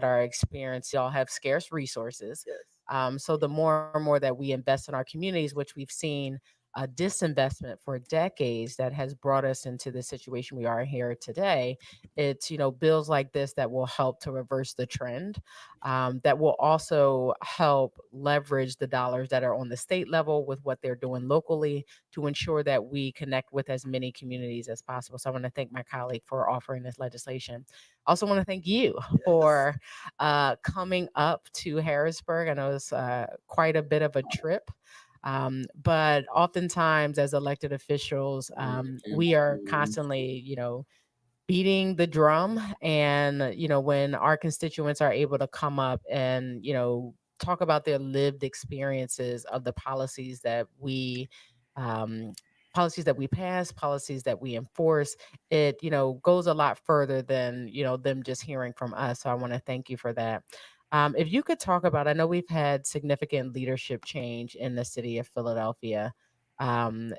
are experiencing, y'all have scarce resources. Yes. So the more and more that we invest in our communities, which we've seen a disinvestment for decades that has brought us into the situation we are here today, it's, bills like this that will help to reverse the trend, that will also help leverage the dollars that are on the state level with what they're doing locally to ensure that we connect with as many communities as possible. So I want to thank my colleague for offering this legislation. I also want to thank you Yes. for coming up to Harrisburg. I know it's quite a bit of a trip. But oftentimes, as elected officials, we are constantly, beating the drum. And, when our constituents are able to come up and, talk about their lived experiences of the um, policies that we pass, policies that we enforce, it, goes a lot further than, them just hearing from us. So I want to thank you for that. If you could talk about, I know we've had significant leadership change in the city of Philadelphia. And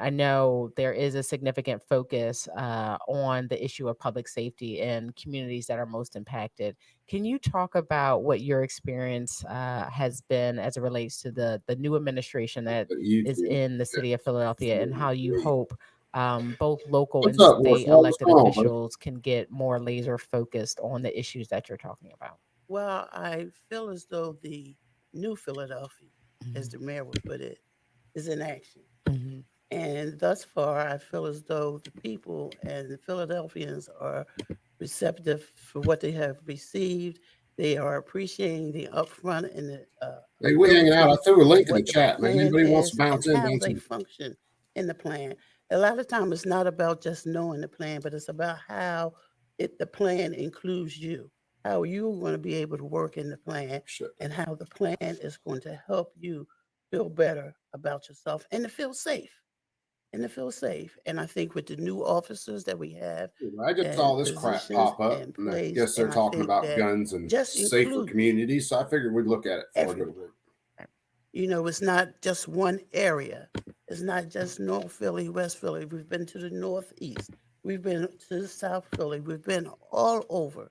I know there is a significant focus on the issue of public safety in communities that are most impacted. Can you talk about what your experience has been as it relates to the new administration that is in the city of Philadelphia, and how you hope both local What's and up, state Warsaw? What's elected going on, buddy? officials can get more laser focused on the issues that you're talking about? Well, I feel as though the new Philadelphia, as Mhm. the mayor would put it, is in action. Mhm. And thus far, I feel as though the people and the Philadelphians are receptive for what they have received. They are appreciating the upfront and the Hey, we hanging out. I ability threw a of link in the what the chat, man. plan Anybody wants to is and bounce in, how bounce they in. function in the plan. A lot of time, it's not about just knowing the plan, but it's about how the plan includes you, how you're going to be able to work in the plan, Shit. and how the plan is going to help you feel better about yourself and to feel safe and I think with the new officers that we have I just saw and this crap positions pop up, in and I place, guess they're and I talking think about that guns and just safer includes communities. So I figured we'd look at it before I go to everyone. work. It's not just one area. It's not just North Philly, West Philly. We've been to the Northeast. We've been to the South Philly. We've been all over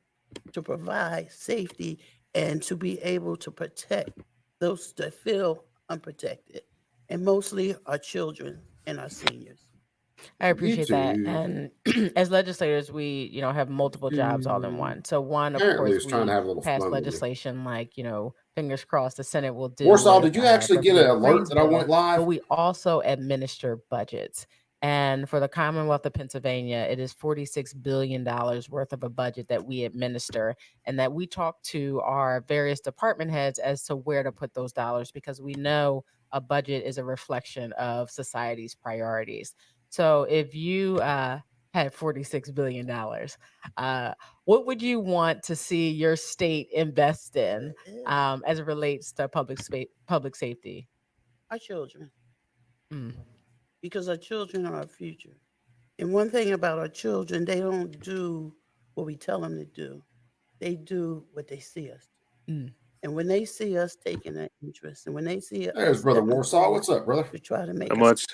to provide safety and to be able to protect those that feel unprotected, and mostly our children and our seniors. I appreciate that. YouTube And as legislators, we, have multiple jobs all in one. So one, of apparently course, is trying to we have a little pass fun with me. legislation like, fingers crossed the Senate will do Warsaw, with did you actually get Representative an alert Green's that I bill, went but live? we also administer budgets. And for the Commonwealth of Pennsylvania, it is $46 billion worth of a budget that we administer, and that we talk to our various department heads as to where to put those dollars, because we know a budget is a reflection of society's priorities. So if you had $46 billion, what would you want to see your state invest in Yes. as it relates to public safety? Our children, Mm. because our children are our future. And one thing about our children, they don't do what we tell them to do. They do what they see us do. Mm. And when they see us taking an interest, and when they see There's us brother stepping Warsaw. forward What's up, brother? to try to Not make us, much.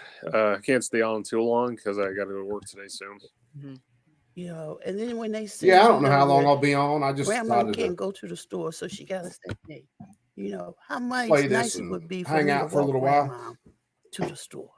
Can't stay on too long because I got to go to work today soon. Mhm. and then when they Yeah, I see, don't know how long that I'll be on. I just grandma decided to can't go to the store, so she got to send me, how much play this nicer it and would be for hang me to out for a walk little while. grandma to the store.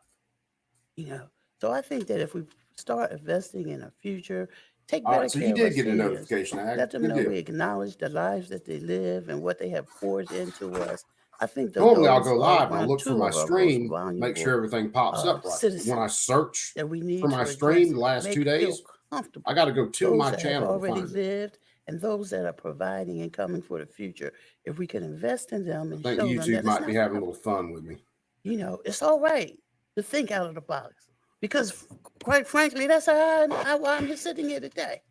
you know. So I think that if we start investing in our future, take All better right, so you care of our did get a seniors, notification, Ag. let them Good know deal. we acknowledge the lives that they live and what they have poured into us. I think that Normally I'll those go are live and one I'll or look for two my of our most stream, make sure valuable everything pops up right. But when I citizens search that we for need my to stream address the and last make 2 days, feel I comfortable. got to go to Those my that have channel to already find it. lived and those that are providing and coming for the future. If we can invest in them I and think show them YouTube that it's might be not having a hard, little fun with me. it's all right to think out of the box. Because quite frankly, that's why I'm just sitting here today.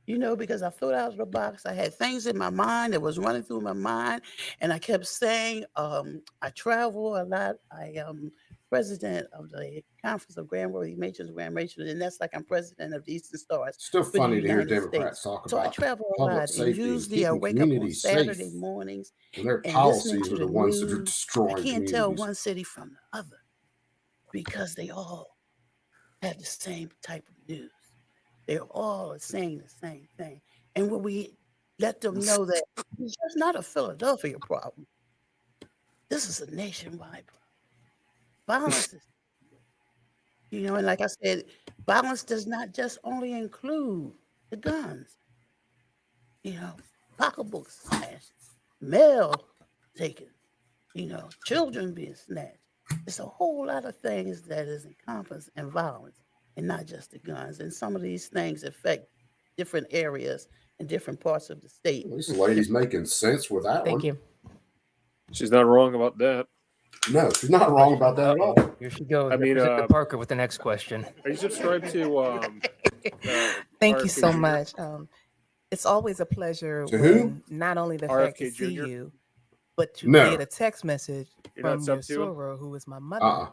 Because I thought out of the box. I had things in my mind that was running through my mind, and I kept saying, I travel a lot. I am president of the Conference of Grand Worthy Matrons, Grand Matrons, and that's like I'm president of the Eastern Stars Still for the funny to hear United Democrats States. talk So I about travel a public lot, and safety and usually I keeping wake up on communities Saturday safe mornings when their and listening policies to are the the ones that are news. I destroying can't tell communities. one city from the other because they all have the same type of news. They're all saying the same thing. And what we let them know that it's just not a Philadelphia problem. This is a nationwide problem. Violence is, and like I said, violence does not just only include the guns, pocketbooks smashed, mail taken, children being snatched. It's a whole lot of things that is encompassed in violence and not just the guns. And some of these things affect different areas in different parts of the state. This lady's making sense with that Thank one. you. She's not wrong about that. No, she's not wrong about that at all. Here she goes. I mean, Representative Parker with the next question. Are you subscribed to Thank you RFK so Jr.? much. It's always a pleasure To when who? not only the fact to RFK see Jr.? you, but to No. get a text message You're not from sub your to him? soror, who is my mother. Uh-uh.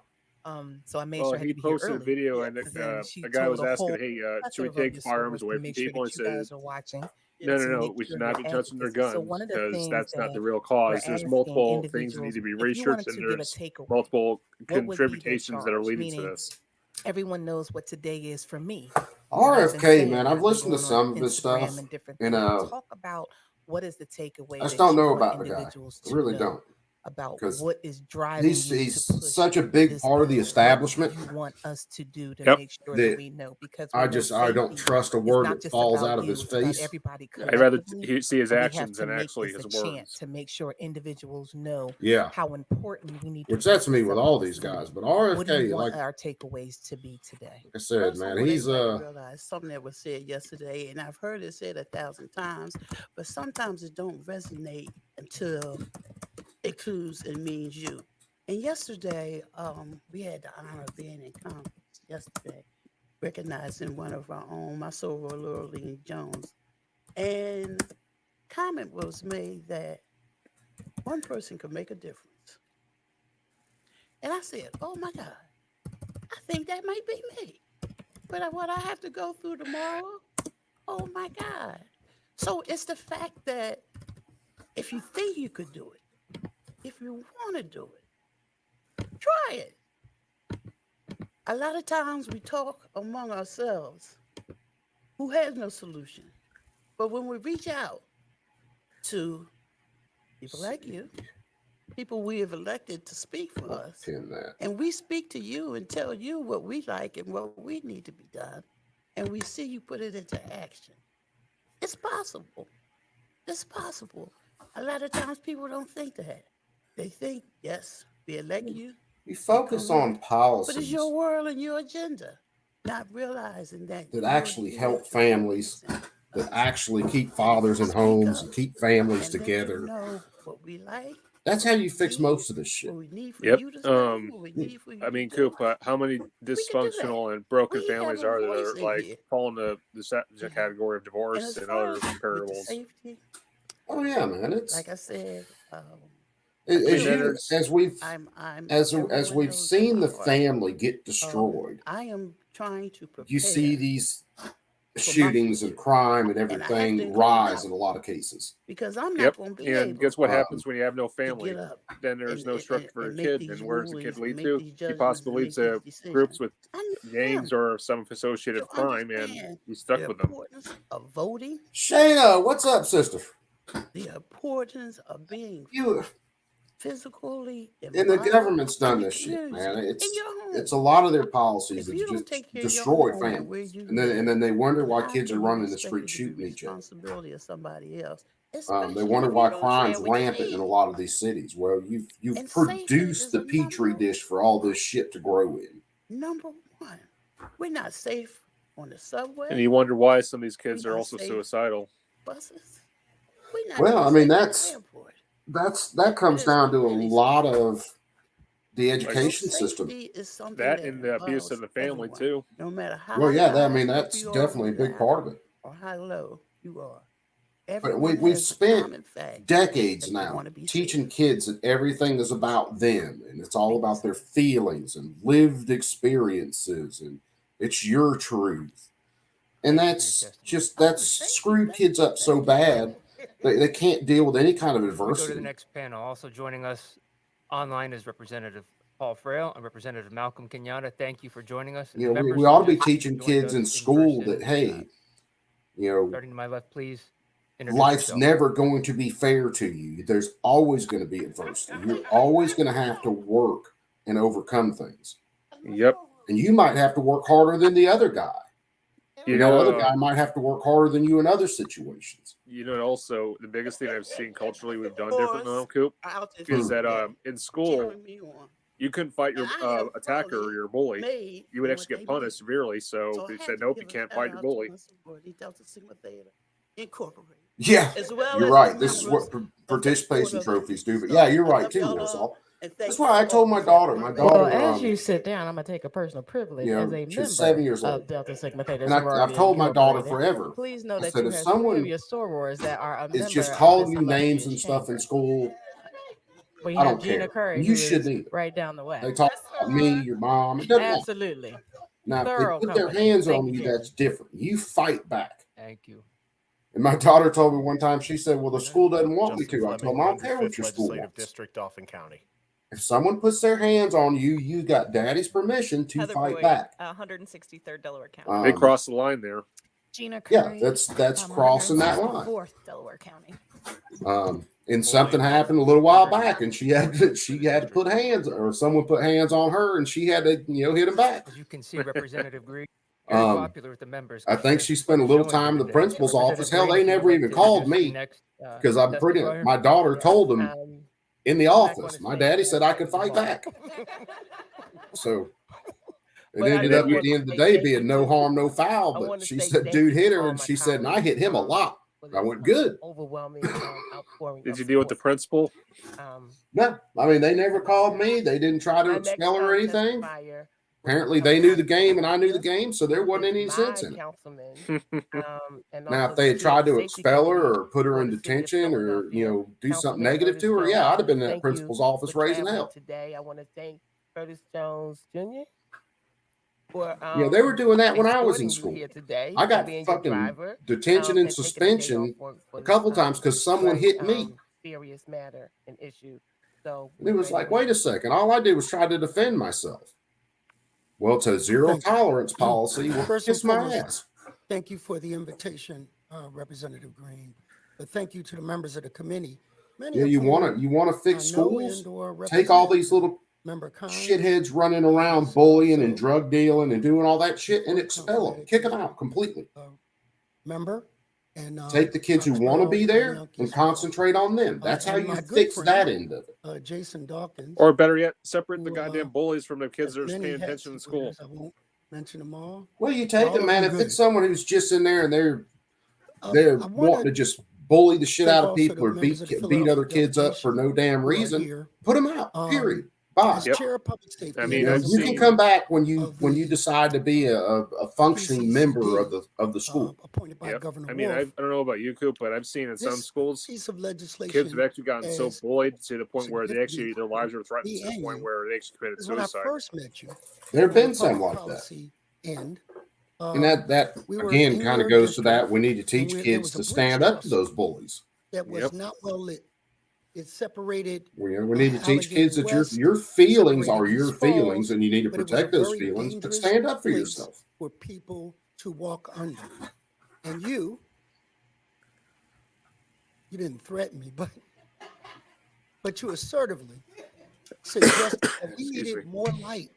So I made Well, sure I had he to be here posted a early. video, and Because then she a guy told was a asking, whole "Hey, should plethora we of take your firearms sorors away to from make sure people?" And that you said, guys are watching. "No, to no, no, make we should sure not you're be touching their advocacy. So guns one of the because things that's not that the real we're cause. There's asking multiple things that need individuals, to be if you researched, wanted and to give a there's takeaway, multiple what would be your contributions that are charge? leading to Meaning, this." everyone knows what today is for me. What I've been RFK, saying, man, and I've I've been listened to going on some of his Instagram stuff, and different and things. Talk about what is the takeaway I just that don't you know want about the guy. individuals I to really know don't, about because what is driving you to he's push such a big this part of the bill. What establishment you want us to do to Yep. make sure that that we know, because we I know don't safety trust a is word not that just falls about out of you, his it's about face. everybody I'd rather collectively. see his And we have actions to than make actually this a his chant words. to make sure individuals know Yeah, how important we need to which that's keep me this with up all in the these guys. city. But What do you RFK, want like our takeaways to be today? I said, First, I man, want he's everybody to realize something that was said yesterday, and I've heard it said 1,000 times, but sometimes it don't resonate until it clues and means you. And yesterday, we had the honor of being in Congress yesterday, recognizing one of our own, my soror, Laurel Jones. And comment was made that one person could make a difference. And I said, oh my God, I think that might be me. But what I have to go through tomorrow, oh my God. So it's the fact that if you think you could do it, if you want to do it, try it. A lot of times we talk among ourselves who has no solution. But when we reach out to people like you, people we have elected to speak for us, pin that. and we speak to you and tell you what we like and what we need to be done, and we see you put it into action, it's possible. It's possible. A lot of times people don't think that. They think, yes, we elect you, You focus on but it's your policies world and your agenda, not realizing that that you're actually here help to families, represent that us. actually keep And if fathers we in speak homes up and keep families and let you together. know what we like, That's how you fix need, most of this shit. what we need for Yep. you to say, what we need for you I to mean, do, Coop, how many we can do that. dysfunctional and broken We have families a are there that voice are in like here. falling to the Yeah. category of And divorce as and far other as with the comparables? safety, Oh yeah, man. It's like I said, I mean, as again, as everyone we've knows in seen my the heart, family get destroyed. I am trying to You see prepare these for my shootings and future. crime and And I have to everything include rise my in a lot of cases. because I'm Yep. not going to be And guess able what happens when you have no to get family? up Then there's no structure for your and make kid. these And where does the kid rulings and lead make to? these He judgments possibly and leads make these to decisions. groups with I need gangs them or some associated to crime, and understand he's stuck the with them. importance of voting, Shayna, what's up, sister? the importance of being You physically and the involved government's in done your this shit, community, man. in your home. It's a lot of their policies If that you don't just take care of your destroy home and where families, you and live, then they wonder why how kids are can you running the expect street it to be shooting each other. responsibility of somebody else, They especially wonder if you why don't share crime's what you rampant in a need? lot of these cities. Well, you've And safety produced is the a petri dish for all this shit to grow in. number one. We're not safe on the And subway. you wonder why some of these We're kids are not also safe suicidal. buses. We're not Well, even I mean safe at the airport. that But comes it's down to a really lot scary. of the So education system. safety is something That that and the abuse involves of the family everyone, too. no matter Well, how yeah, I high mean up that's you are on definitely a the big ladder part of it. or how low you are. But Everyone we've has the spent common fact decades that they now want to be teaching safe. kids that everything is about them and it's all Make about their mistakes. feelings and lived experiences and it's your truth. And Thank you for your that's testimony. that's Safety screwed kids up so bad they can't deal with any kind of Before we go to the adversity. next panel, also joining us online is Representative Paul Frail and Representative Malcolm Kenyatta. Thank you for joining us. And You know, we members ought who to be just teaching joined kids in us in school person, that, hey, you know, starting to my left, please. Introduce life's yourself. never going to be fair to you. There's always going to be adversity. You're always going to have to work and overcome things. Yep. And you might have to work harder than the other guy. You That know, other guy might have to work harder than you in other situations. also the biggest thing I've seen culturally we've done different now, Coop, I'll just is say that that. in school Cheering me on. you couldn't fight your And I have attacker or probably your bully. made You would from actually what get they punished made. severely. So So I they have said, to nope, you give a can't shout fight your out bully. to my sorority, Delta Sigma Theta Incorporated, Yeah, as well you're as right. the This is members what of the Board participation of trophies do. But So yeah, you're I right love too, y'all Warsaw. all, and That's thank why I you told all my for daughter. my My race. Well, daughter, as you sit down, I'm gonna take a personal privilege as a she's 7 member years old, of Delta Sigma Theta and I've Sorority told my daughter Incorporated. forever. Please know I that said, you if have 3 of someone your sorors that are a is member just of this calling you names illustrious and stuff in chamber. school, We I have don't Gina care. Curry, You who is shouldn't either. right down the way. They talk about me, your mom. It doesn't matter. Absolutely. Now, if they Thorough put their company. hands Thank on you, you, Gina. that's different. You fight back. Thank you. And my daughter told me one time, she said, well, the school doesn't want me Justin to. I told Fleming, them, I don't care what 105th your school Legislative wants. District, Dauphin County. If someone puts their hands on you, you got daddy's permission to Heather fight Boyd, back. 163rd Delaware County. They crossed the line there. Gina Yeah, Curry, that's crossing that line. 164th Delaware County. And something happened a little while back, and she had to put hands, or someone put hands on her, and she had to hit him back. As you can see, Representative Green, very popular with the members. I think she spent a little time in the principal's office. Hell, they never even called me because my daughter told them in the office. My daddy said I could fight back. So it ended up at the end of the day being no harm, no foul. But she said, dude hit her, and she said, and I hit him a lot. I went, good. Overwhelming outpouring. Did you deal with the principal? No, I mean, they never called me. They didn't try to expel her or anything. Apparently, they knew the game and I knew the game, so there wasn't any sense in it. Now, if they had tried to expel her or put her in detention or do something negative to her, yeah, I'd have been in that principal's office raising hell. Today, I want to thank Curtis Jones Jr. for Yeah, they were doing that when I was in escorting you school. here today, I got being your fucking driver, detention and and taking a day suspension off for a couple this, times because someone very, hit me. Serious matter and issue. So And it was like, wait a second. All I did was try to defend myself. Well, it's a zero tolerance policy. Well, First and kiss my foremost, ass. thank you for the invitation, Representative Green. But thank you to the members of the committee. Many Yeah, of you whom want to fix I know schools? and/or Take all represent. these little Member Khan, shitheads running around bullying and drug dealing and doing all that shit and expel them, kick them out completely. member, and Take the kids who want to be there and concentrate on them. That's how and you my good fix friend, that end of it. Jason Dawkins. Or better yet, separate the who, goddamn bullies from the kids has that are just many paying hats attention in to school. wear. I won't mention them all. Well, you take All them, of man. them If good. it's someone who's just in there and they're I wanting wanna to just bully the shit thank out of also people the or members of the beat Philadelphia other kids up for no damn who are reason, here. put them out. Period. Bye. As chair of public safety, I and mean, as I've a You can member come back when you of the decide to be a functioning member of the school. appointed by Yep. Governor I mean, I Wolf. don't know about you, Coop, but I've seen in some This schools piece of legislation kids have actually gotten so has bullied to the point where they actually significant their lives are threatened to the the point end where they actually committed is when I suicide. first met you. There have on the been some public like that. policy end. And that we were again in kind of your goes to that. district, We need to teach and there kids was a to bridge stand up to tussle those bullies. that was Yep. not well lit. It separated We need to teach kids that West, your feelings are separated your East Falls, feelings, and you need to but it was a protect those very feelings, but dangerous stand up for place yourself. for people to walk under. And you didn't threaten me, but you assertively suggested that we Excuse needed me. more light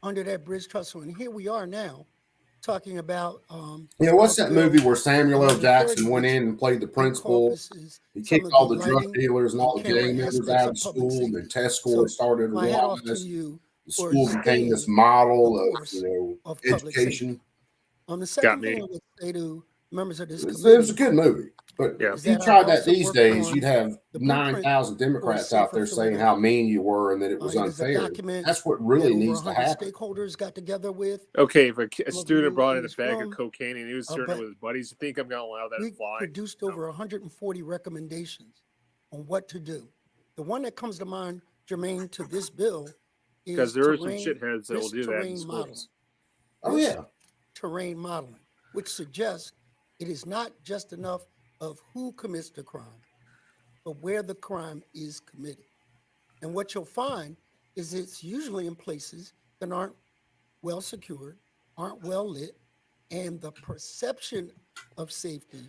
under that bridge tussle. And here we are now talking about What's House that Bill movie where Samuel L. 1130, Jackson went which in and played the principal? encompasses He some kicked of all the the drug lighting dealers and all the and camera gang members aspects out of of public school, and safety. the test So scores started to my hat off to rise. you The for school became this staying model the of course of public education. safety. The Got second me. thing I would say to members of this It was committee a good movie, but Yeah. if is you that I've tried that also these worked days, on you'd have the blueprint 9,000 for a Democrats out there safer saying how Philadelphia. mean you were and that it was It is a unfair. document That's what that really over needs to 100 happen. stakeholders got together with. Okay, if a Some of student you brought in in a this bag of room, cocaine and he was sharing it but with his buddies, you think I'm going to allow that we to fly? produced No. over 140 recommendations on what to do. The one that comes to mind, germane to this bill, Because is there are some terrain, shitheads that will do that in risk terrain modeling. schools. Oh, Risk yeah. terrain modeling, which suggests it is not just enough of who commits the crime, but where the crime is committed. And what you'll find is it's usually in places that aren't well secured, aren't well lit, and the perception of safety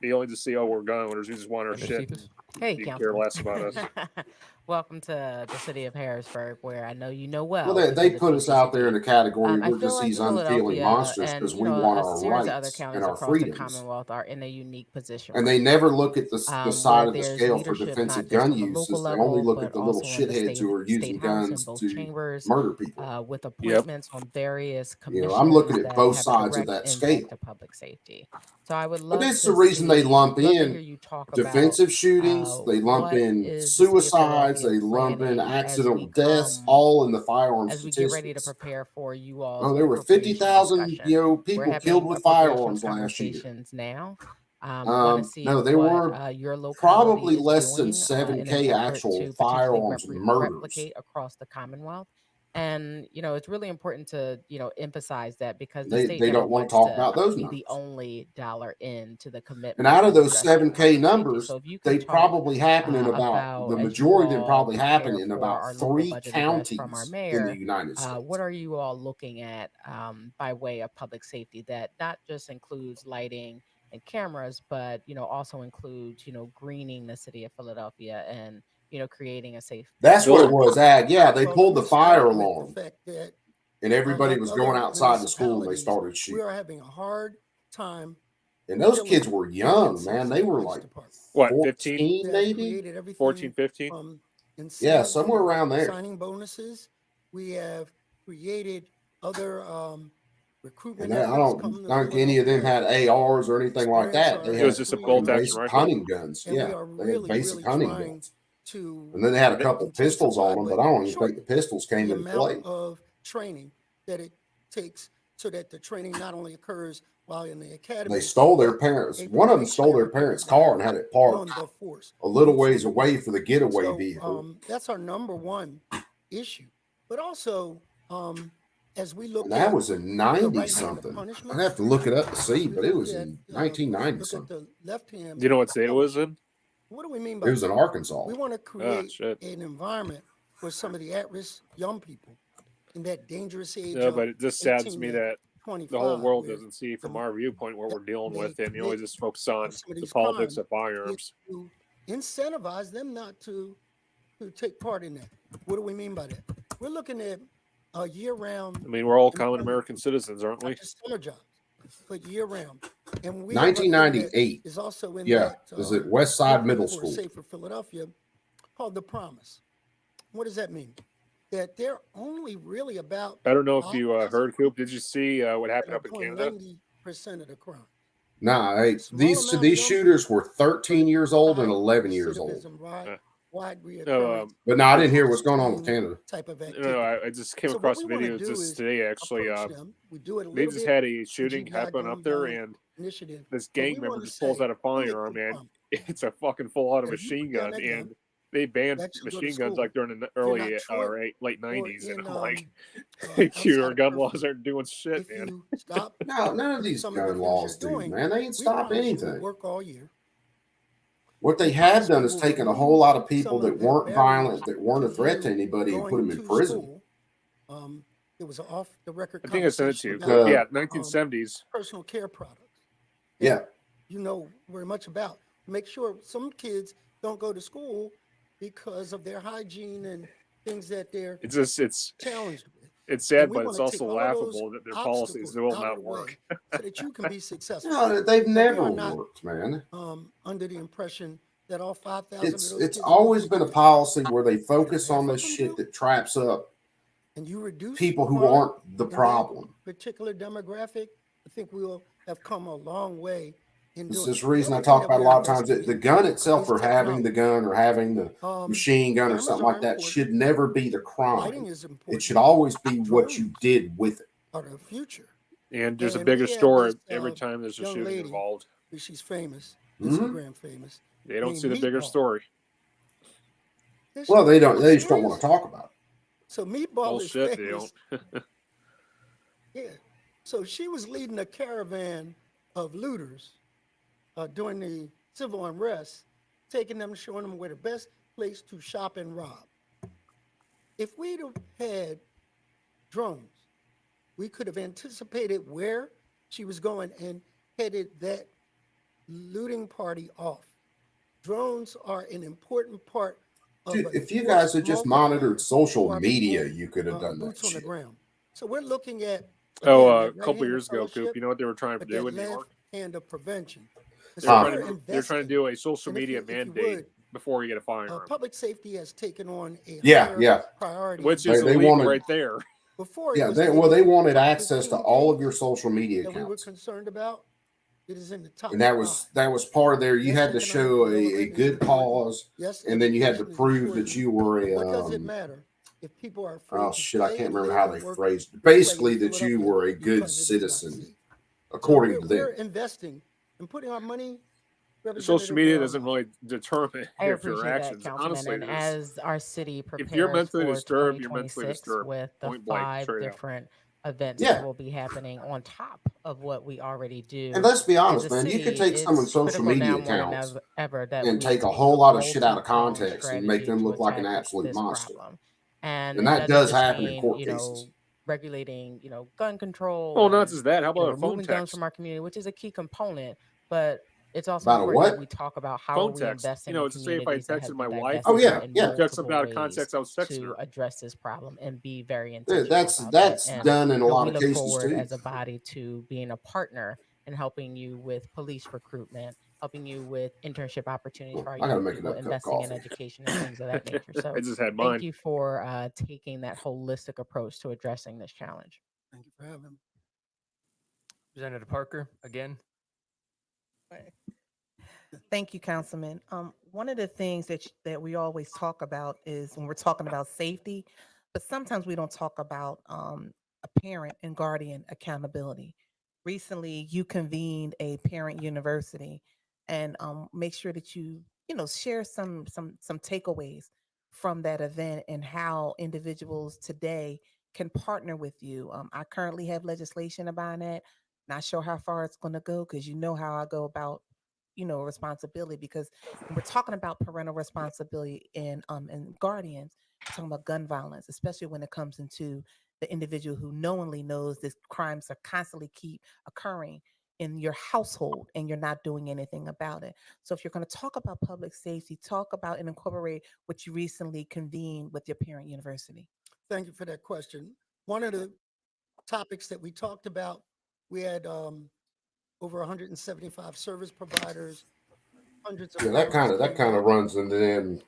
You only just see, oh, we're gun owners. We just want our shit. And Hey, you care Councilman. less about us. Welcome to the city of Harrisburg, where I know you know Well, well they because it's put your us out there in the PCD. category. I We're feel just like these unfeeling Philadelphia monsters and because we want a our series of other rights and counties our across the freedoms. Commonwealth are in a unique position And right they never now, look at the where side of the there's scale for leadership defensive not just gun on the local uses. They only level, look at but the little also in the shitheads who are state using house and guns both to chambers, murder people. with Yep. appointments on various I'm looking commissions at that both have a sides of direct that scale. impact to public safety. So I would But love that's the to reason they see, lump love to hear in you talk about defensive shootings, they lump what in is the city of suicides, Philadelphia they lump in planning accidental deaths, all in the firearm as we get ready to statistics. prepare for you all's Oh, there were appropriation 50,000, discussion. We're people killed having with appropriations firearms last year. conversations now. Want to see No, there what were your locality probably is less than doing in an 7K effort actual to potentially firearms murders. replicate across the Commonwealth. And it's really important to emphasize that, because the state They never don't want to wants talk to about those be the numbers. only dollar into the And commitment out of of those addressing 7K public safety. numbers, So if you they could talk probably happen in about, about, the as you majority of them all probably happen prepare in for about our local 3 budget address from our counties in the mayor, United States. what are you all looking at by way of public safety that not just includes lighting and cameras, but also includes greening the city of Philadelphia and creating a safe That's what it environment? was, Ag. Yeah, they Well, let pulled the me fire start with the alarm fact that, and everybody like was going other outside the school and they municipalities, started we shooting. are having a hard time And those filling kids were young, man. vacancies They in the were police like department. What, 15? 14, We have maybe? created everything 14, 15? from Yeah, incentives somewhere for around there. signing bonuses. We have created other recruitment And I efforts don't coming to think any of them Philadelphia had ARs or anything like experience that. our They It was had just a free bolt action basic rifle. hunting guns. and we Yeah, are they had really, basic really hunting trying guns. to And then they had a couple pistols intensify, on them, but but I don't even shorten think the pistols came the into amount play. of training that it takes so that the training not only occurs while in the academy. They stole their but parents. a One of them stole their probationary parents' period car and had it parked on the force. a little each ways year. away for the getaway So vehicle. that's our number one issue. But also, as we look And that at was in the 90 right hand of something. I'd punishment, have to look it up to see, we but it look was at in 1990 look at something. the left hand. Do you know what state it was in? What do we mean It by was in that? Arkansas. We want to Ah, create shit. an environment for some of the at-risk young people in that dangerous age No, of but it just 18 saddens me to that 25, the whole world where doesn't see from the our viewpoint what we're dealing they with, and you commit always just focus on some of the these politics crimes of is firearms. to incentivize them not to take part in that. What do we mean by that? We're looking at year-round I mean, we're all common employment, American citizens, aren't we? not just summer jobs, but year-round. And we have a thing that 1998. is also in Yeah. that Is it West Side blueprint Middle for School? Safer Philadelphia called the Promise. What does that mean? That they're only really about I don't know if you 5,000 heard, Coop. Did you see what that happened are up in doing Canada? 90% of the crime. Nah, Small these amount of these young shooters were but 13 years old and high 11 years old. recidivism, wide No, reoccurrence, But no, I didn't hear and what's going on with extreme Canada. type of no, activity. I just came So what across we a want to video do just is today, actually. approach them. We do it a They little just bit had a with shooting GBI happen up there, and Initiative, this but gang we member want to just pulls say, out a who they firearm, can and promise it's a fucking full-auto that if you machine put down gun, that gun, and they banned you actually go to machine guns school. like during the If you're not early short or late or 90s, and in I'm like, outside our of gun laws curfew, aren't doing shit, if man. you stop No, none of these some of the gun things you're laws do, doing, man. They ain't we stop promise you will anything. work all year. What they We have promise done we is will taken a remove whole lot of some people that of the weren't barriers violent, that weren't a to threat to you anybody, and put going them in to prison. school. There was an off-the-record I think I sent it to conversation you. about Uh, Yeah, 1970s. personal care products Yeah. that you know very much about. Make sure some kids don't go to school because of their hygiene and things that they're It's just it's challenged with. it's And sad, we but want it's to take also all of those laughable that their policies obstacles will out of not the work. way so that you can be successful. No, they've Now, we never are not worked, man. under the impression that all 5,000 of those It's kids are going always to been a do it. policy where they If focus on half the of them shit do, that traps up and you reduce people who crime aren't the in that problem. particular demographic, I think we will have come a long way in This doing is it. the The reason I other thing talk that about a we are lot of times investing that the in gun itself is or having the technology. gun or having the machine gun or Cameras something are like that important. should never be the Lighting crime. is It important. should always be what you Drones did with it. are the future. And there's a And bigger we had story this every time there's a young shooting lady, involved. she's famous, Hmm. Instagram famous, They don't named see the bigger Meatball. story. Is Well, she? they don't. I'm They just don't want serious. to talk about it. So Meatball is Bullshit, they don't. famous. Yeah. So she was leading a caravan of looters during the civil unrest, taking them, showing them where the best place to shop and rob. If we'd have had drones, we could have anticipated where she was going and headed that looting party off. Drones are an important part of Dude, a if you force guys had just monitored multiplier social for our media, people, you could have done that boots on the shit. ground. So we're looking at, Oh, again, a that right couple hand of years ago, Coop, fellowship, you know what they were trying to but do that in New left York? hand of prevention. And They were so Huh? trying we're to they're trying to investing. do a social And media if you mandate would, before you get a firearm, public safety has taken on a Yeah, higher yeah. priority which in is They illegal wanted right there. before it yeah, was they maybe wanted top access to 15 all of things your social media that we were accounts. concerned about. It is in the And top that 5. was part of there. You Yes, had to economic show a development is good important. cause, Yes, and then you had to education is prove that important. you were But a what does it matter if people are oh afraid to shit, I play, can't remember live, how and they work phrased it. this way in Basically that you Philadelphia were a good because it is not citizen, safe? So according to we're them. investing and putting our money, Social Representative media doesn't Varela. really determine I if your appreciate that, actions. Councilman. Honestly, And there's as our city if you're prepares mentally for disturbed, you're mentally 2026 disturbed. with the Point blank, 5 straight up. different events that Yeah. will be happening on top of what we already And do let's be as a honest, man, you could city, take someone's it's social critical now media more than accounts ever that and we take a take whole a lot of shit out of multi-pronged context and make strategy them to look like an attack absolute this monster. problem. And And it that doesn't does just happen in mean, court cases. regulating, gun control Well, not and, just that. How about a phone removing guns from text? our community, which is a key component, but it's also About a important that what? we talk about how are Phone we text. investing in To say if I communities that texted have my been wife Oh divested yeah, in yeah. got something multiple out of ways context, I was texting to her. address this problem and be very intentional That's about that. that's And done in a lot we of look cases forward too. as a body to being a partner in helping you with police recruitment, helping you with internship opportunities Well, for our I gotta young make people, another cup of investing in coffee. education and things of that nature. I So just had thank mine. you for taking that holistic approach to addressing this challenge. Thank you for having me. Representative Parker, again. Thank you, Councilman. One of the things that we always talk about is when we're talking about safety, but sometimes we don't talk about a parent and guardian accountability. Recently, you convened a parent university, and make sure that you share some takeaways from that event and how individuals today can partner with you. I currently have legislation about that. Not sure how far it's going to go because you know how I go about responsibility, because when we're talking about parental responsibility and guardians, we're talking about gun violence, especially when it comes into the individual who knowingly knows these crimes are constantly keep occurring in your household and you're not doing anything about it. So if you're going to talk about public safety, talk about and incorporate what you recently convened with your parent university. Thank you for that question. One of the topics that we talked about, we had over 175 service providers, hundreds of Yeah, families that came kind of in. runs into them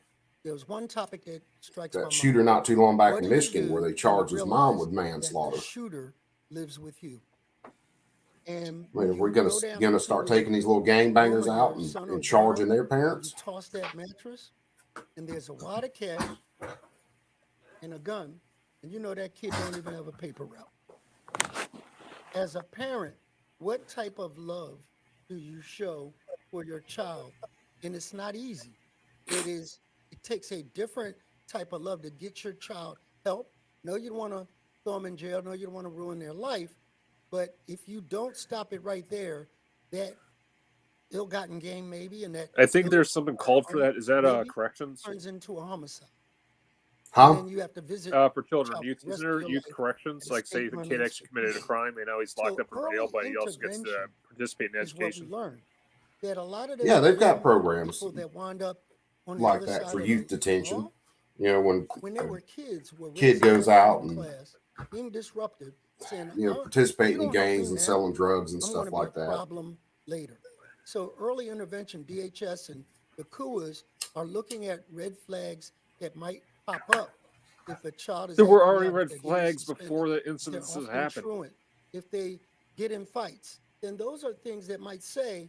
There was one topic that strikes my that shooter mind. not too long back What in do you Michigan where do they when you charged his mom realize with that the manslaughter. shooter lives with you? And I mean, when if we're you gonna go down gonna start into taking these little the room gangbangers of out your son or and charging daughter, their and you parents, toss that mattress, and there's a wad of cash and a gun, and you know that kid don't even have a paper route. As a parent, what type of love do you show for your child? And it's not easy. It takes a different type of love to get your child help. No, you don't want to throw them in jail. No, you don't want to ruin their life. But if you don't stop it right there, that ill-gotten gain maybe, and that I think illicit there's something called for firearm that. Is that maybe corrections turns into a homicide. And huh? then you have to visit for children? child Youth, for the isn't rest of there your youth life corrections? at a Like, say if a state-run kid actually committed a institution. crime, he's locked So up in jail, early but he also gets to intervention participate in is what we education. learned. That a lot of the Yeah, they've got young programs people that wind up on the like other that side for of youth the detention. law, When when they a were kids, were kid raising goes money in out their and class, being disruptive, saying, participating you in don't help me gangs and now, selling drugs and I'm going stuff to be a like that. problem later. So early intervention, DHS and the CUAs are looking at red flags that might pop up if a child is There were acting already out, if red they're getting flags suspended, before the if they're incidences off being happened. truant, if they get in fights, then those are things that might say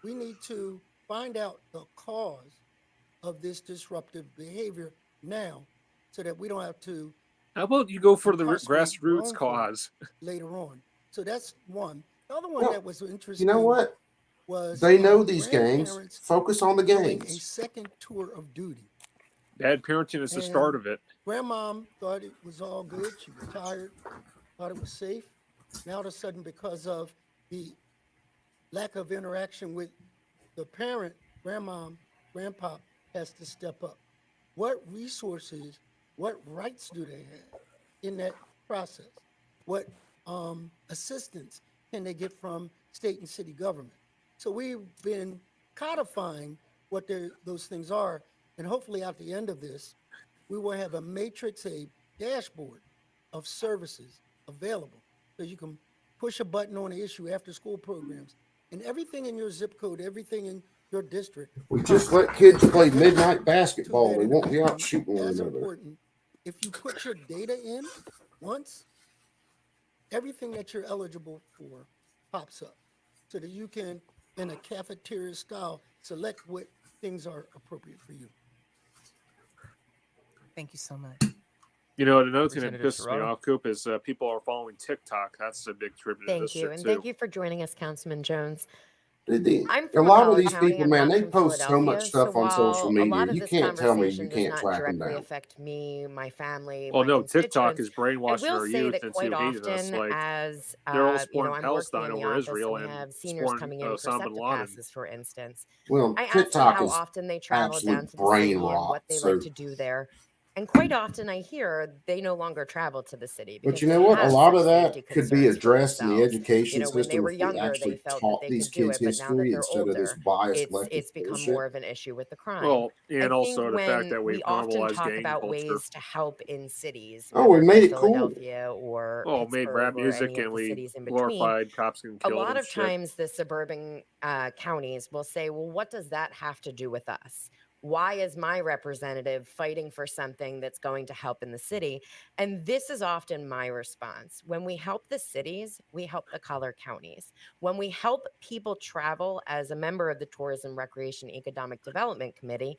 we need to find out the cause of this disruptive behavior now so that we don't have to How about you go for the incarcerate grassroots grown folk cause? later on. So that's one. The other one Well, that was you know interesting what? was They know these gangs. grandparents Focus on the doing a gangs. second tour of duty. Bad parenting is the start And of it. grandmom thought it was all good. She retired, thought it was safe. Now, all of a sudden, because of the lack of interaction with the parent, grandmom, grandpa has to step up. What resources, what rights do they have in that process? What assistance can they get from state and city government? So we've been codifying what those things are. And hopefully at the end of this, we will have a matrix, a dashboard of services available. So you can push a button on an issue after school programs and everything in your zip code, everything in your district. We just let kids play midnight basketball. They won't be out shooting one As another. important, if you put your data in once, everything that you're eligible for pops up so that you can, in a cafeteria style, select what things are appropriate for you. Thank you so much. You know, another thing that Representative pisses me Serrato. off, Coop, is people are following TikTok. That's a big tribute to this Thank you. shit And too. thank you for joining us, Councilman Jones. I'm A from lot of Apollo these County. people, I'm man, not they from post so much Philadelphia. So stuff on social while a media. lot of You this can't tell me you conversation does can't not track them directly down. affect me, my family, Well, my no, TikTok constituents, is I brainwashing will our say youth that quite into hating us. often Like as, they're all you know, supporting I'm working Palestine in the over office and Israel we and have seniors supporting coming in for Osama bin SEPTA Laden. passes, for instance. Well, I ask them TikTok how is often they travel down absolute to the brain city and rot. what they So, like to do there. And quite often I hear they no longer travel to the city but because you they know what? A have lot such of safety that could be concerns for addressed in the themselves. You education know, when they system were if we younger, they actually felt that taught they these could do kids it, but now that history they're instead of this older, biased lefty it's become bullshit. more of an issue with the crime. Well, I and think also the fact when that we we've often normalized talk gang about culture. ways to help in cities, Oh, we made like it cool. Philadelphia or Well, made rap Pittsburgh or music any of and the we cities in between, glorified cops getting a killed lot and of shit. times the suburban counties will say, well, what does that have to do with us? Why is my representative fighting for something that's going to help in the city? And this is often my response. When we help the cities, we help the color counties. When we help people travel as a member of the Tourism, Recreation, Economic Development Committee,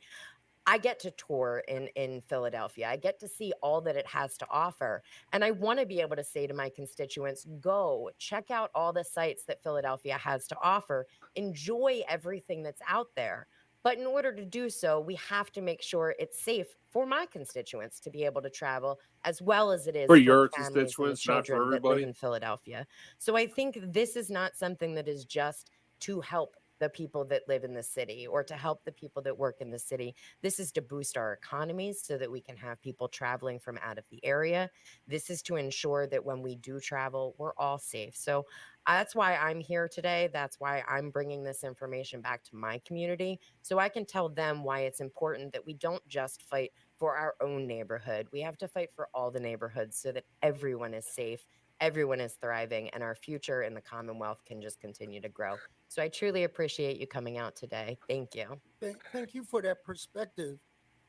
I get to tour in Philadelphia. I get to see all that it has to offer. And I want to be able to say to my constituents, go check out all the sites that Philadelphia has to offer. Enjoy everything that's out there. But in order to do so, we have to make sure it's safe for my constituents to be able to travel, as well as it For is for your the families and the constituents, not for children that live everybody. in Philadelphia. So I think this is not something that is just to help the people that live in the city or to help the people that work in the city. This is to boost our economies so that we can have people traveling from out of the area. This is to ensure that when we do travel, we're all safe. So that's why I'm here today. That's why I'm bringing this information back to my community so I can tell them why it's important that we don't just fight for our own neighborhood. We have to fight for all the neighborhoods so that everyone is safe, everyone is thriving, and our future in the Commonwealth can just continue to grow. So I truly appreciate you coming out today. Thank you. Thank you for that perspective.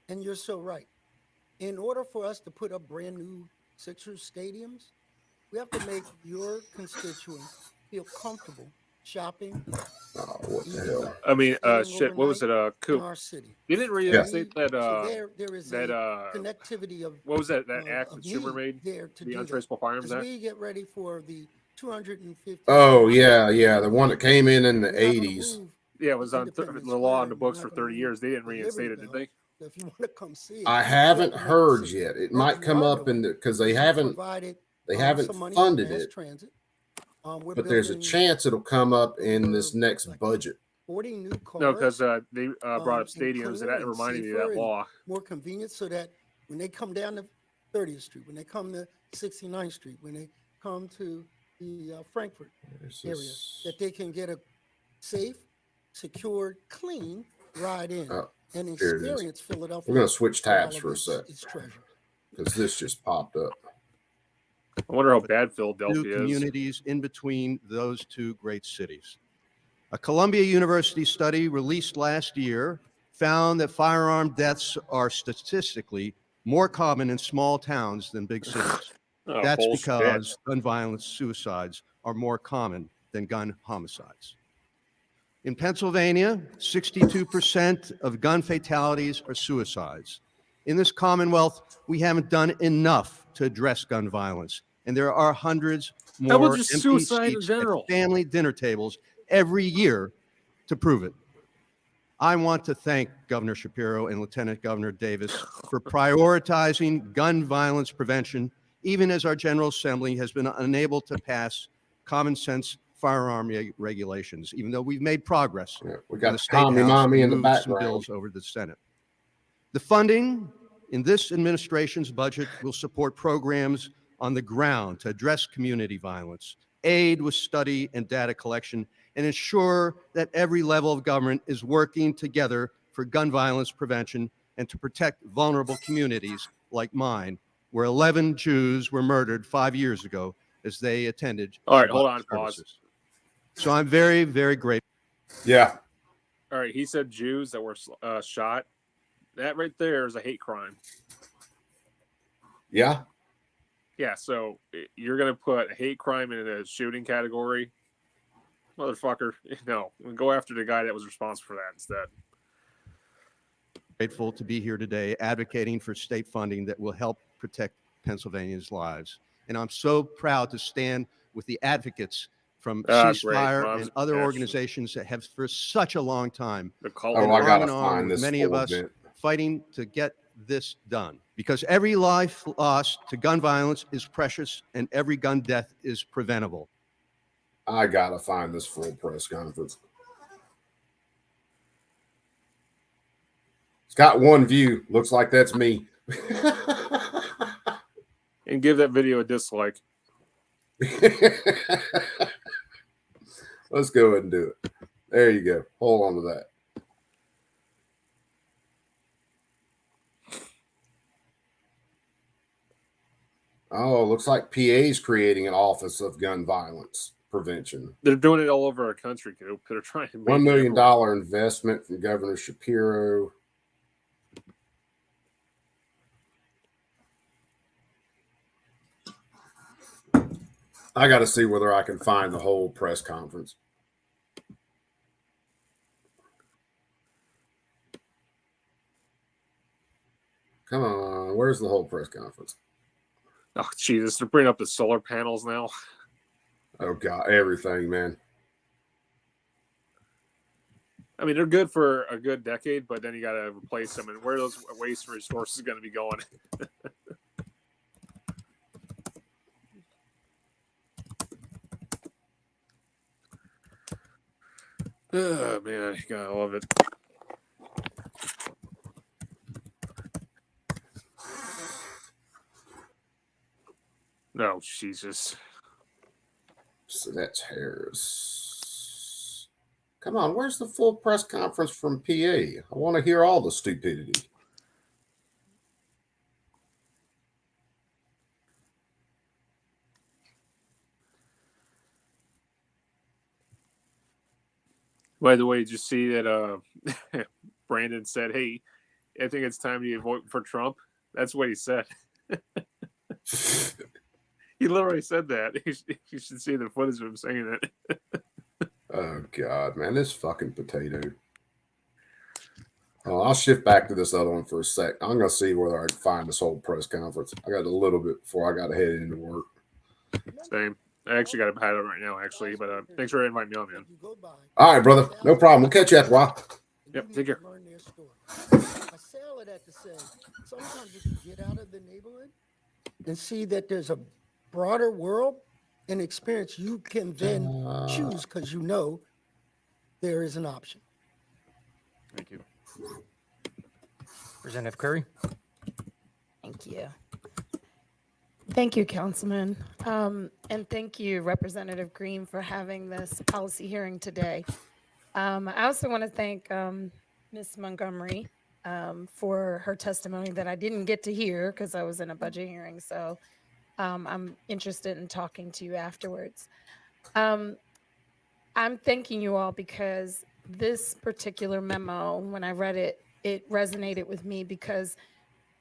And you're so right. In order for us to put up brand new Sixers stadiums, we have to make your constituents feel comfortable shopping, Oh, what the eating, hell? I mean, staying shit. What was overnight it? in Coop. our city. You didn't So reinstate that. there is That a connectivity what was that? That act of that Schumer need made, there to the do that. Untraceable Firearms As Act. we get ready for the 250th Oh, anniversary yeah, of the one that came in the we're not going to 80s. move Yeah, it the was on Independence the law on flag. the We're books not for going to 30 move years. They didn't the Liberty reinstate it, did Bell. they? So if you want to come see it, I you have haven't to make it heard safe. yet. It What might you come are up in doing because is you provided they haven't some money for funded mass it, transit. We're but there's a building chance it'll come up in over this next like budget. 40 new No, because cars, they brought up and stadiums, and cleaner that and reminded me of that safer and law. more convenient so that when they come down to 30th Street, when they come to 69th Street, when they come to the Frankfurt area, that they can get a safe, secure, clean ride in Oh, and here it is. experience We're going Philadelphia to switch for tabs all of for a sec its treasures. because this just popped up. I wonder how But bad two Philadelphia is. communities in between those two great cities. A Columbia University study released last year found that firearm deaths are statistically more common in small towns than big cities. Oh, That's bullshit. because gun violence suicides are more common than gun homicides. In Pennsylvania, 62% of gun fatalities are suicides. In this Commonwealth, we haven't done enough to address gun violence, and there are hundreds How about more just empty suicide in seats at general? family dinner tables every year to prove it. I want to thank Governor Shapiro and Lieutenant Governor Davis for prioritizing gun violence prevention, even as our General Assembly has been unable to pass common sense firearm regulations, even though we've made progress Yeah, we in got the State Tommy House Mommy in and the moved some background. bills over to the Senate. The funding in this administration's budget will support programs on the ground to address community violence aid with study and data collection, and ensure that every level of government is working together for gun violence prevention and to protect vulnerable communities like mine, where 11 Jews were murdered 5 years ago as they attended All right, Shabbat hold on, pause. services. So I'm very, very grateful. Yeah. All right, he said Jews that were shot. That right there is a hate crime. Yeah. Yeah, so you're gonna put a hate crime in a shooting category, motherfucker? No, go after the guy that was responsible for that instead. Grateful to be here today advocating for state funding that will help protect Pennsylvanians' lives. And I'm so proud to stand with the advocates from Ceasefire and other organizations that have for such a long time been arm in arm with many of us fighting to get this done. Because every life lost to gun violence is precious and every gun death is preventable. I gotta find this full press conference. It's got one view. Looks like that's me. And give that video a dislike. Let's go ahead and do it. There you go. Hold on to that. Oh, looks like PA's creating an office of gun violence prevention. They're doing it all over our country. They're trying to make $1 million investment from Governor Shapiro. I got to see whether I can find the whole press conference. Come on, where's the whole press conference? Oh, Jesus, they're bringing up the solar panels now. Oh, God, everything, man. I mean, they're good for a good decade, but then you got to replace them. And where are those waste resources going to be going? Oh, man, you got to love it. No, Jesus. So that's Harris. Come on, where's the full press conference from PA? I want to hear all the stupidity. By the way, did you see that Brandon said, hey, I think it's time to vote for Trump? That's what he said. He literally said that. You should see the footage of him saying it. Oh, God, man, this fucking potato. Oh, I'll shift back to this other one for a sec. I'm going to see whether I can find this whole press conference. I got a little bit before I got to head into work. Same. I actually got a pad right now, actually, but thanks for inviting me on, man. All right, brother. No problem. We'll catch you after a while. Yep, take care. I say all of that to say, sometimes if you get out of the neighborhood and see that there's a broader world and experience, you can then choose because you know there is an option. Thank you. Representative Curry. Thank you. Thank you, Councilman. And thank you, Representative Green, for having this policy hearing today. I also want to thank Ms. Montgomery for her testimony that I didn't get to hear because I was in a budget hearing. So I'm interested in talking to you afterwards. I'm thanking you all because this particular memo, when I read it, it resonated with me because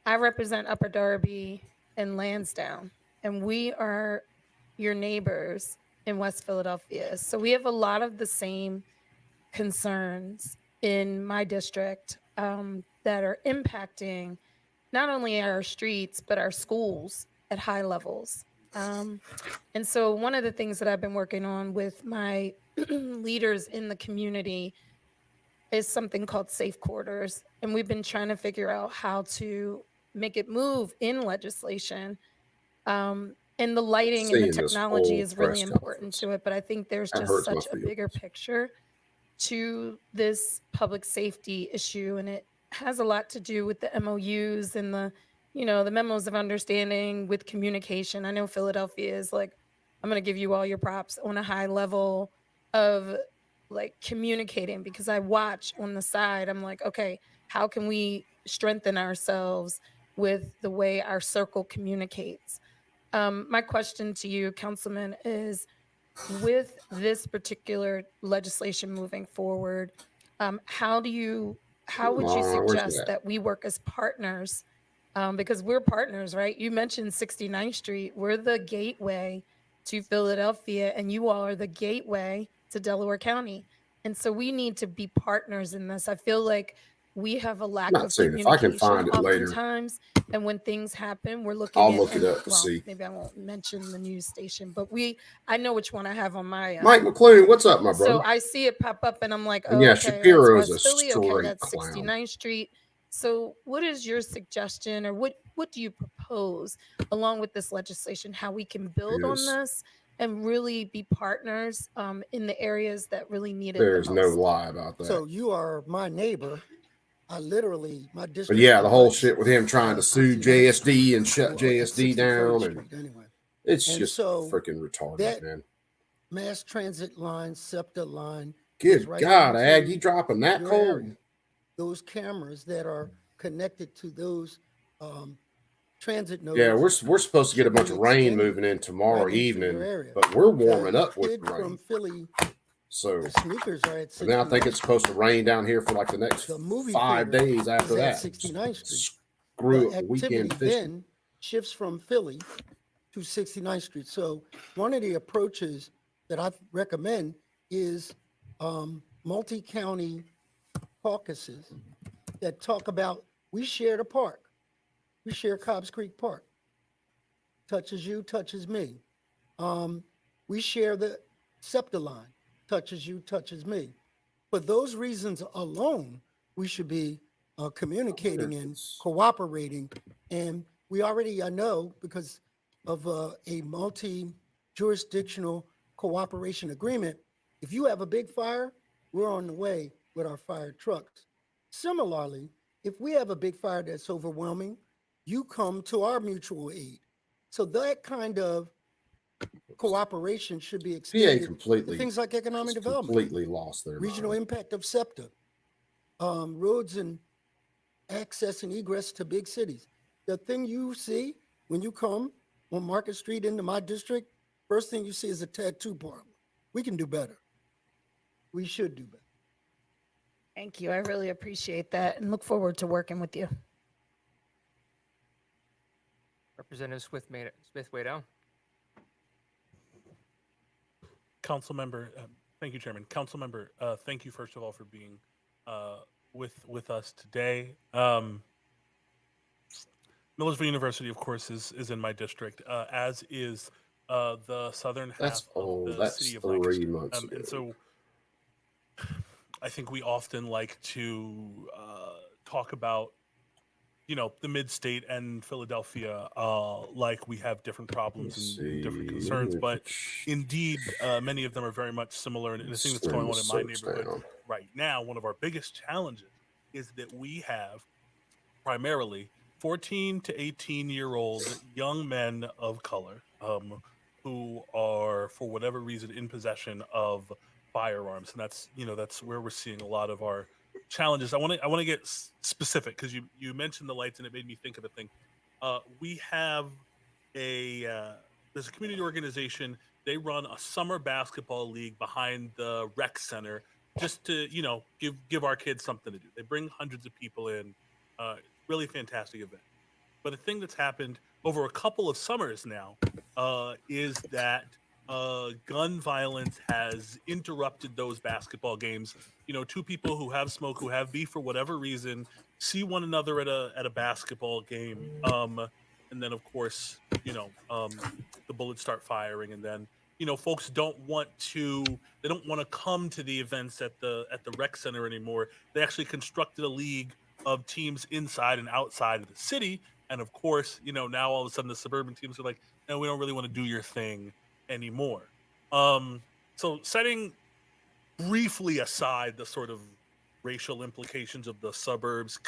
I represent Upper Darby and Lansdowne, and we are your neighbors in West Philadelphia. So we have a lot of the same concerns in my district that are impacting not only our streets, but our schools at high levels. And so one of the things that I've been working on with my leaders in the community is something called safe quarters. And we've been trying to figure out how to make it move in legislation. And the lighting and the technology is really important to it. But I think there's just such a bigger picture to this public safety issue. And it has a lot to do with the MOUs and the memos of understanding with communication. I know Philadelphia is like I'm going to give you all your props on a high level of like communicating, because I watch on the side. I'm like, okay, how can we strengthen ourselves with the way our circle communicates? My question to you, Councilman, is with this particular legislation moving forward, how would you Where's suggest that? that we work as partners? Because we're partners, right? You mentioned 69th Street. We're the gateway to Philadelphia, and you all are the gateway to Delaware County. And so we need to be partners in this. I feel like we have a lack Not of saying if I can communication find it later, oftentimes. And when things happen, we're looking I'll at, look it and up to well, see. maybe I won't mention the news station, but I know which one I have on my Mike McClune, what's up, my so brother? I see it pop up and I'm like, And oh, yeah, okay, that's Shapiro is a West Philly. Okay, straight that's clown. 69th Street. So what is your suggestion, or what do you propose along with this legislation, how we can build on this and really be partners in the areas that really need it the There's no most? lie about that. So you are my neighbor. My district. But yeah, the whole abuts, shit with him trying to sue 69th JSD and shut or JSD 63rd down, and Street, anyway. it's And just so freaking retarded, that man. mass transit line, SEPTA line, Good right God, into Ag, you dropping that your cold? area. Those cameras that are connected to those transit nodes. Yeah, we're supposed to get a bunch of rain extended moving in tomorrow right into your evening, area. but we're warming The up with kid the rain. from Philly, So, the sneakers are at and then I think 69th it's supposed to rain down here for like the next The movie 5 theater days after is at that. 69th Street. Screw The up the weekend activity fishing. then shifts from Philly to 69th Street. So one of the approaches that I recommend is multi-county caucuses that talk about, we share the park. We share Cobbs Creek Park. Touches you, touches me. We share the SEPTA line. Touches you, touches me. For those reasons alone, we should be communicating and cooperating. And we already, I know, because of a multi-jurisdictional cooperation agreement, if you have a big fire, we're on the way with our fire trucks. Similarly, if we have a big fire that's overwhelming, you come to our mutual aid. So that kind of cooperation should be PA extended completely, to things like economic development, completely lost their regional mind. impact of SEPTA, roads and access and egress to big cities. The thing you see when you come on Market Street into my district, first thing you see is a tattoo parlor. We can do better. We should do better. Thank you. I really appreciate that and look forward to working with you. Representative Smith Waddell. Council member, thank you, Chairman. Council member, thank you first of all for being with us today. Millersville University, of course, is in my district, as is the southern half of the city of Lancaster. 3 months ago. And so I think we often like to talk about, the mid-state and Philadelphia, like we have different problems and different concerns, but indeed, many of them are very much similar. And the thing that's going on in my neighborhood right now, one of our biggest challenges is that we have primarily 14 to 18-year-old young men of color who are, for whatever reason, in possession of firearms, and that's where we're seeing a lot of our challenges. I want to get specific because you mentioned the lights and it made me think of a thing. We have there's a community organization. They run a summer basketball league behind the rec center just to give our kids something to do. They bring hundreds of people in. Really fantastic event. But a thing that's happened over a couple of summers now is that gun violence has interrupted those basketball games. Two people who have smoke, who have beef for whatever reason, see one another at a basketball game, and then of course, the bullets start firing, and then folks don't want to come to the events at the rec center anymore. They actually constructed a league of teams inside and outside of the city, and of course, now all of a sudden the suburban teams are like, no, we don't really want to do your thing anymore. So setting briefly aside the sort of racial implications of the suburbs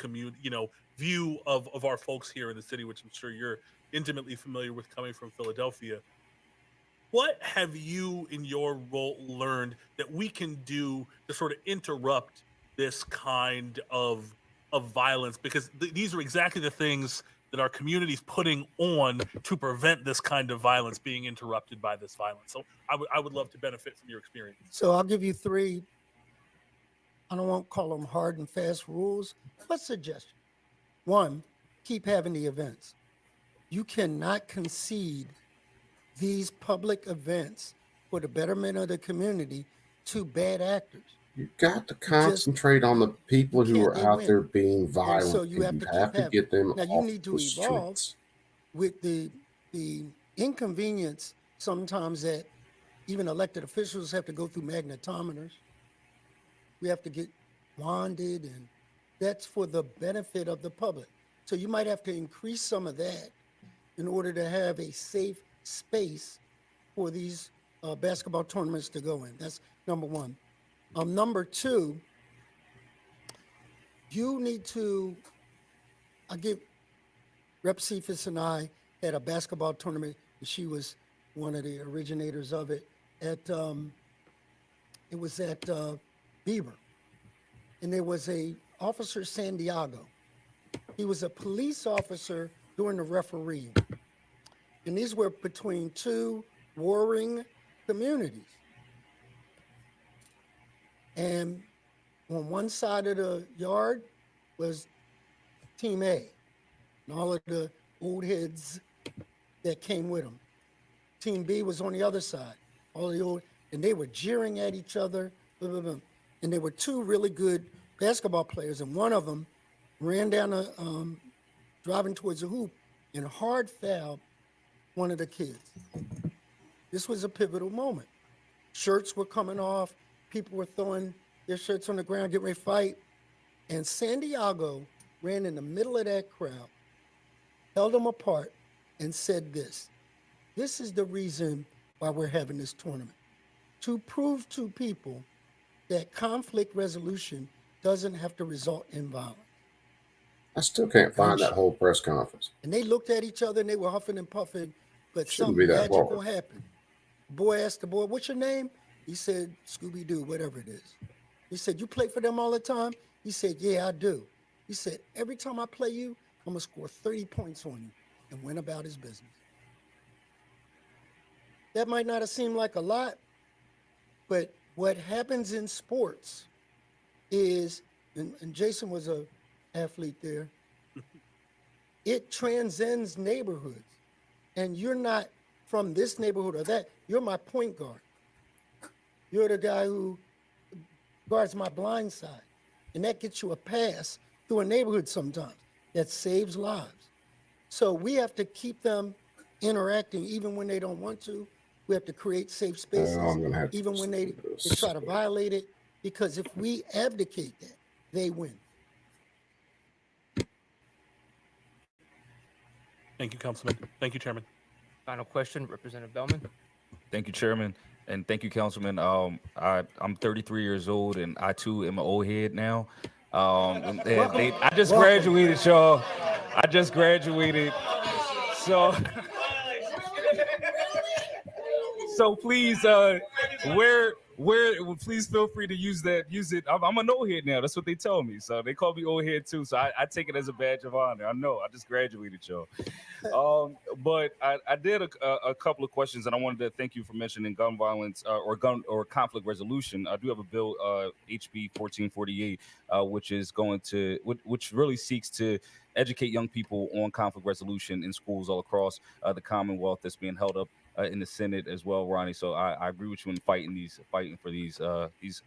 view of our folks here in the city, which I'm sure you're intimately familiar with coming from Philadelphia, what have you in your role learned that we can do to sort of interrupt this kind of violence? Because these are exactly the things that our community's putting on to prevent this kind of violence being interrupted by this violence. So I would love to benefit from your experience. So I'll give you three, I don't want to call them hard and fast rules, but suggestions. One, keep having the events. You cannot concede these public events for the betterment of the community to bad actors. You got to concentrate on the people who are out win. there being And violent. so you have to keep having. get them Now you off need to the evolve streets. with the inconvenience sometimes that even elected officials have to go through magnetometers. We have to get bonded, and that's for the benefit of the public. So you might have to increase some of that in order to have a safe space for these basketball tournaments to go in. That's number one. Number two, you need to, I give Rep. Cephas and I had a basketball tournament, and she was one of the originators of it at, it was at Bieber. And there was a officer, Santiago. He was a police officer during the refereeing. And these were between two warring communities. And on one side of the yard was Team A and all of the old heads that came with them. Team B was on the other side, all the old, and they were jeering at each other, blah, blah, blah. And there were two really good basketball players, and one of them ran down driving towards the hoop and hard fouled one of the kids. This was a pivotal moment. Shirts were coming off. People were throwing their shirts on the ground, getting ready to fight. And Santiago ran in the middle of that crowd, held them apart, and said this is the reason why we're having this tournament. To prove to people that conflict resolution doesn't have to result in violence. I still can't find that whole press conference. And they looked at each other and they were huffing and puffing, but Shouldn't be something that magical hard. happened. The boy asked the boy, "What's your name?" He said, "Scooby-Doo, whatever it is." He said, "You play for them all the time?" He said, "Yeah, I do." He said, "Every time I play you, I'm gonna score 30 points on you," and went about his business. That might not have seemed like a lot, but what happens in sports is, and Jason was an athlete there, it transcends neighborhoods. And you're not from this neighborhood or that. You're my point guard. You're the guy who guards my blind side. And that gets you a pass through a neighborhood sometimes. That saves lives. So we have to keep them interacting even when they don't want to. We have to create safe spaces even when they try to violate it. Because if we abdicate that, they win. Thank you, Councilman. Thank you, Chairman. Final question, Representative Bellman. Thank you, Chairman, and thank you, Councilman. I'm 33 years old, and I too am an old head now. I just graduated, y'all. I just graduated, so please, please feel free to use it. I'm an old head now. That's what they tell me. So they call me old head too. So I take it as a badge of honor. I know. I just graduated, y'all. But I did a couple of questions, and I wanted to thank you for mentioning gun violence or conflict resolution. I do have a bill, HB 1448, which really seeks to educate young people on conflict resolution in schools all across the Commonwealth, that's being held up in the Senate as well, Ronnie. So I agree with you in fighting for these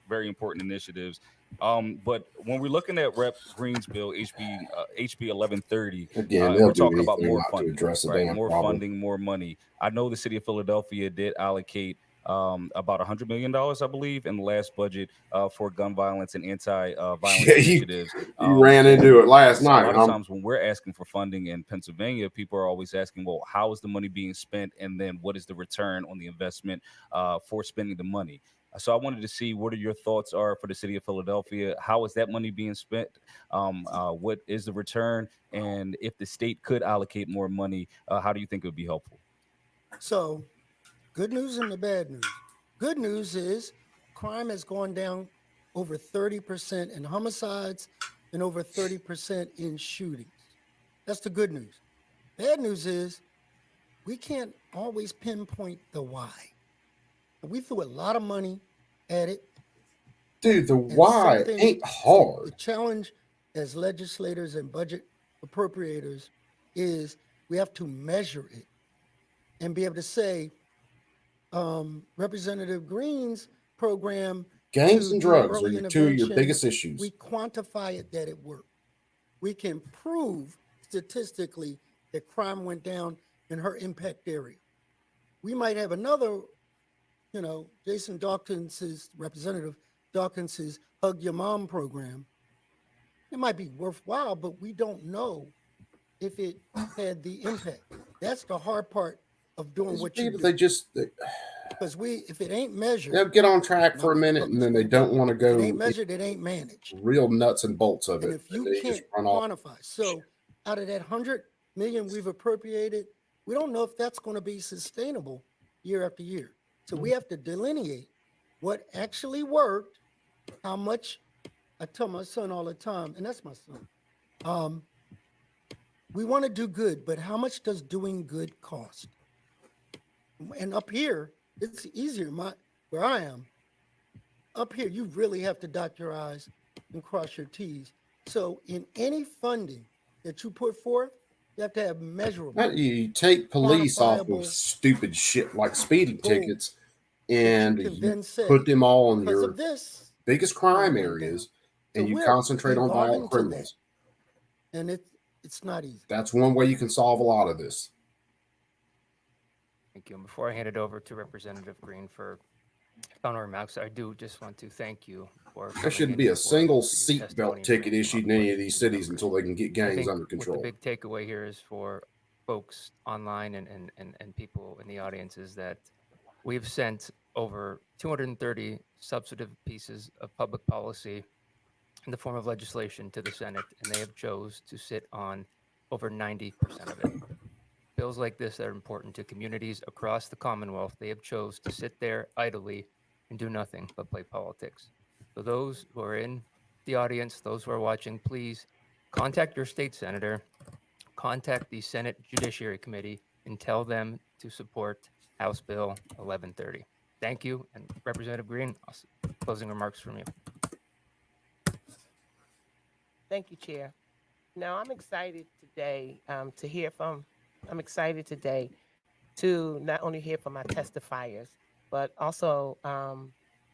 very important initiatives. But when we're looking at Rep. Green's bill, HB 1130, Again, we're talking about more funding, right? More problem. funding, more money. I know the city of Philadelphia did allocate about $100 million, I believe, in the last budget for gun violence and anti-violence initiatives. You ran into it last night. A lot of times when we're asking for funding in Pennsylvania, people are always asking, well, how is the money being spent? And then what is the return on the investment for spending the money? So I wanted to see what are your thoughts are for the city of Philadelphia. How is that money being spent? What is the return? And if the state could allocate more money, how do you think it would be helpful? So good news and the bad news. Good news is crime has gone down over 30% in homicides and over 30% in shootings. That's the good news. Bad news is we can't always pinpoint the why. We threw a lot of money at it. Dude, the And some why things, ain't see, the hard. challenge as legislators and budget appropriators is we have to measure it and be able to say, Representative Green's program Gangs to and do drugs are early your two of your intervention, biggest issues. we quantify it that it worked. We can prove statistically that crime went down in her impact area. We might have another, Jason Dawkins's, Representative Dawkins's Hug Your Mom program. It might be worthwhile, but we don't know if it had the impact. That's the hard part of doing what you People, do. they Because if it ain't measured, they'll get on track for a minute and then they don't want to if it go ain't measured, it ain't managed. real nuts and bolts of And it. if you They can't just run off. quantify, so out of that 100 million we've appropriated, we don't know if that's going to be sustainable year after year. So we have to delineate what actually worked, how much. I tell my son all the time, and that's my son. We want to do good, but how much does doing good cost? And up here, it's easier. Where I am, up here, you really have to dot your I's and cross your T's. So in any funding that you put forth, you have to have measurable. You take police off of quantifiable stupid shit like speeding goals tickets that and can you then say, put them all in because your of this, biggest crime crime went down. areas So and you we're concentrate on violent evolving to that. criminals. And it's not easy. That's one way you can solve a lot of this. Thank you. And before I hand it over to Representative Green for final remarks, I do just want to thank you for. There shouldn't be a single seatbelt ticket issued in any of these cities until they can get gangs under control. What the big takeaway here is for folks online and people in the audience is that we've sent over 230 substantive pieces of public policy in the form of legislation to the Senate, and they have chose to sit on over 90% of it. Bills like this that are important to communities across the Commonwealth, they have chose to sit there idly and do nothing but play politics. So those who are in the audience, those who are watching, please contact your state senator, contact the Senate Judiciary Committee, and tell them to support House Bill 1130. Thank you. And Representative Green, closing remarks from you. Thank you, Chair. Now, I'm excited today I'm excited today to not only hear from my testifiers, but also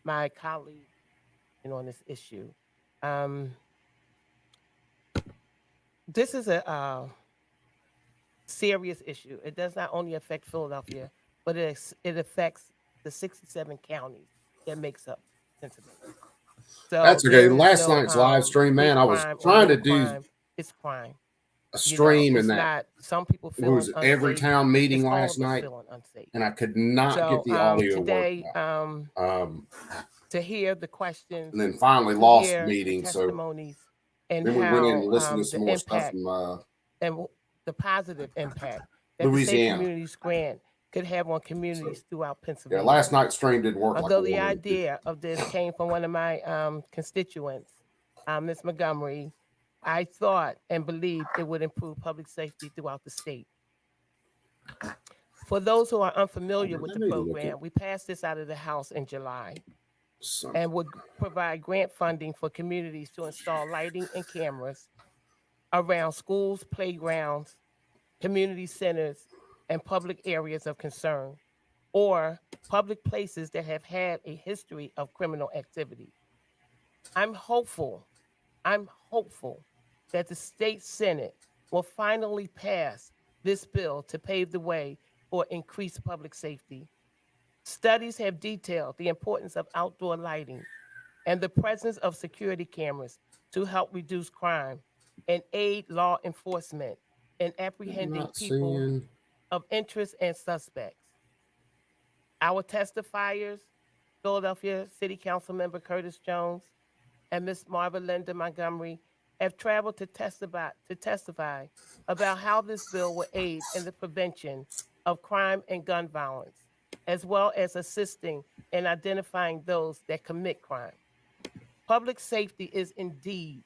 my colleagues on this issue. This is a serious issue. It does not only affect Philadelphia, but it affects the 67 counties that makes up Pennsylvania. So that's okay. Last night's live stream, man, I was trying to do it's crime. a stream and that. Not, some people feel was it every town meeting last night, and I could not get the audio today, working. To hear the questions, and then finally lost the meeting. So and then we went in and listened to the some more stuff impact from and the positive impact that Louisiana. the Safe Communities Grant could have on communities throughout Yeah, Pennsylvania. last night's stream didn't work. Although like the idea of this came from one of my constituents, Ms. Montgomery, I thought and believed it would improve public safety throughout the state. For those who are unfamiliar with the program, we passed this out of the House in July and would provide grant funding for communities to install lighting and cameras around schools, playgrounds, community centers, and public areas of concern, or public places that have had a history of criminal activity. I'm hopeful that the state Senate will finally pass this bill to pave the way for increased public safety. Studies have detailed the importance of outdoor lighting and the presence of security cameras to help reduce crime and aid law enforcement in apprehending people of interest and suspects. Our testifiers, Philadelphia City Council Member Curtis Jones and Ms. Marva Linda Montgomery, have traveled to testify about how this bill will aid in the prevention of crime and gun violence. as well as assisting in identifying those that commit crime. Public safety is indeed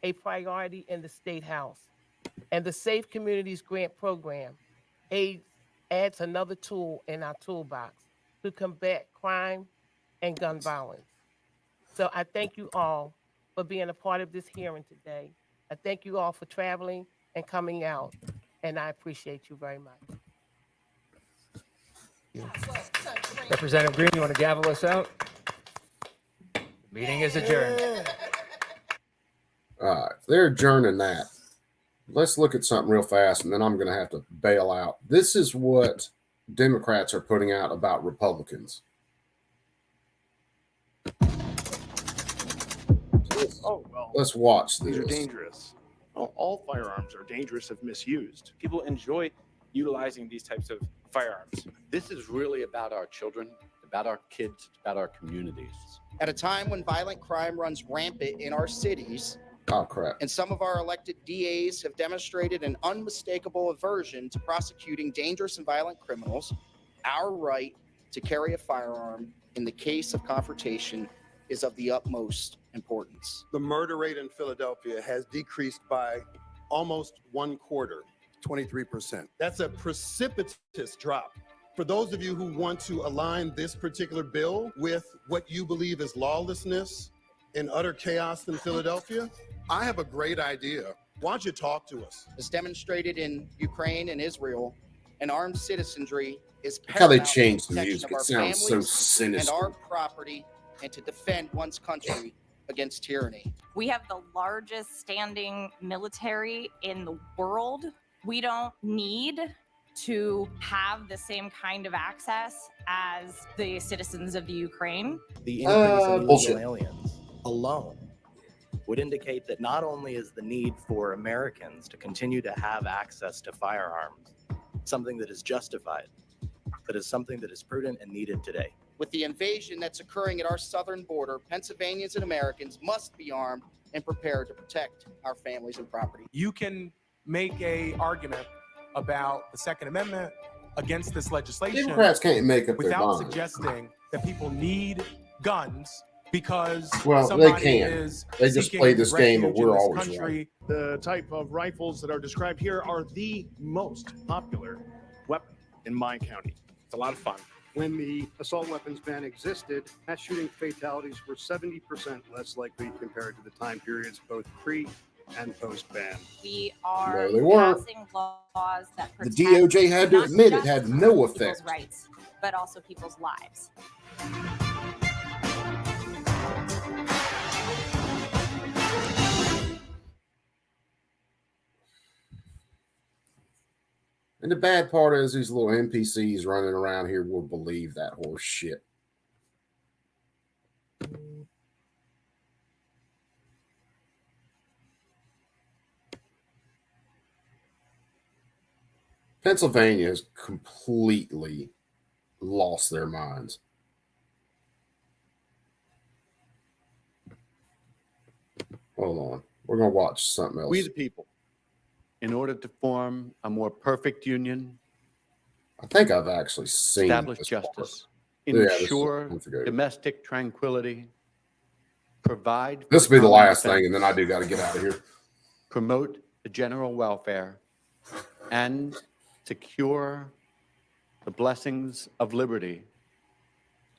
a priority in the State House, and the Safe Communities Grant Program adds another tool in our toolbox to combat crime and gun violence. So I thank you all for being a part of this hearing today. I thank you all for traveling and coming out, and I appreciate you very much. Representative Green, you want to gavel us out? The meeting is adjourned. All right, they're adjourning that. Let's look at something real fast, and then I'm going to have to bail out. This is what Democrats are putting out about Republicans. Let's watch this. These are dangerous. Well, all firearms are dangerous if misused. People enjoy utilizing these types of firearms. This is really about our children, about our kids, about our communities. At a time when violent crime runs rampant in our cities, oh crap, and some of our elected DAs have demonstrated an unmistakable aversion to prosecuting dangerous and violent criminals, our right to carry a firearm in the case of confrontation is of the utmost importance. The murder rate in Philadelphia has decreased by almost 1/4, 23%. That's a precipitous drop. For those of you who want to align this particular bill with what you believe is lawlessness and utter chaos in Philadelphia, I have a great idea. Why don't you talk to us? As demonstrated in Ukraine and Israel, an armed citizenry is Look how they paramount changed to the protection music. of It our sounds so families sinister. and our property, and to defend one's country against tyranny. We have the largest standing military in the world. We don't need to have the same kind of access as the citizens of the Ukraine. The increase of bullshit. illegal aliens alone would indicate that not only is the need for Americans to continue to have access to firearms something that is justified, but is something that is prudent and needed today. With the invasion that's occurring at our southern border, Pennsylvanians and Americans must be armed and prepared to protect our families and property. You can make a argument about the Second Amendment against this legislation. Democrats can't make up their without mind. suggesting that people need guns because Well, they somebody can. is They just seeking play this game, but refuge in we're this always country. The type of rifles that are described here are the most popular weapon in my county. It's a lot of fun. When the assault weapons ban existed, mass shooting fatalities were 70% less likely compared to the time periods both pre and post ban. We are No, they weren't. passing laws that The protect DOJ had to not admit it just had no people's effect. rights, but also people's lives. And the bad part is these little NPCs running around here will believe that horse shit. Pennsylvania has completely lost their minds. Hold on. We're going to watch something else. We the people, in order to form a more perfect union, I think I've actually seen establish this justice, part. Yeah, this is ensure unforgivable. domestic tranquility, provide for This will be the common last thing, and then I defense, do got to get out of here. promote the general welfare, and secure the blessings of liberty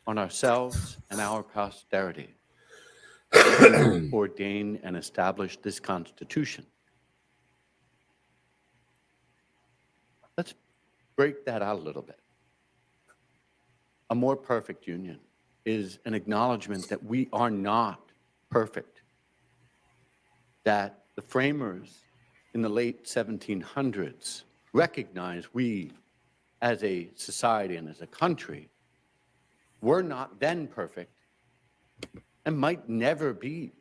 on ourselves and our posterity. Ordain and establish this Constitution. Let's break that out a little bit. A more perfect union is an acknowledgement that we are not perfect, that the framers in the late 1700s recognized we as a society and as a country were not then perfect and might never be,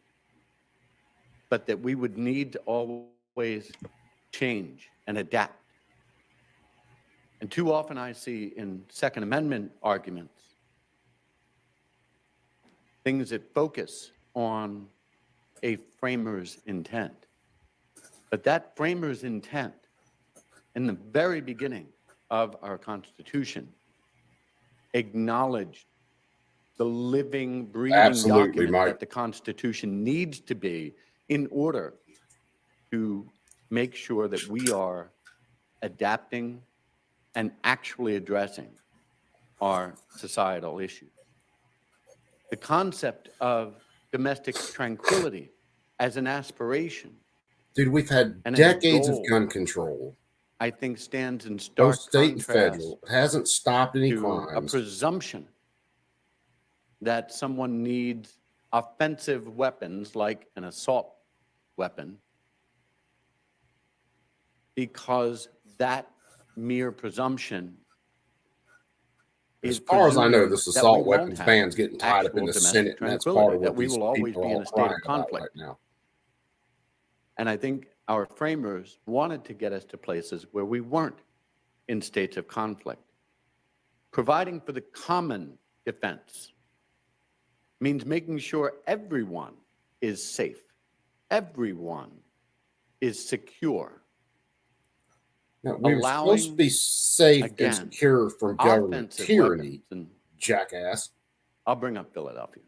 but that we would need to always change and adapt. And too often I see in Second Amendment arguments things that focus on a framer's intent. But that framer's intent in the very beginning of our Constitution acknowledged the living, breathing Absolutely, document Mike. that the Constitution needs to be in order to make sure that we are adapting and actually addressing our societal issues. The concept of domestic tranquility as an aspiration, dude, we've had and decades of goal, gun control. I think stands in Both stark state and contrast federal. It hasn't stopped any to a crimes. presumption that someone needs offensive weapons like an assault weapon, because that mere presumption As is far as I know, presuming this that we assault won't weapons have ban's getting tied up in actual the domestic Senate, and that's tranquility, part of that what we these will always people be are in all a state crying of about conflict. right now. And I think our framers wanted to get us to places where we weren't in states of conflict. Providing for the common defense means making sure everyone is safe, everyone is secure. Now, we were supposed to be safe and secure from government tyranny, jackass. I'll bring up Philadelphia,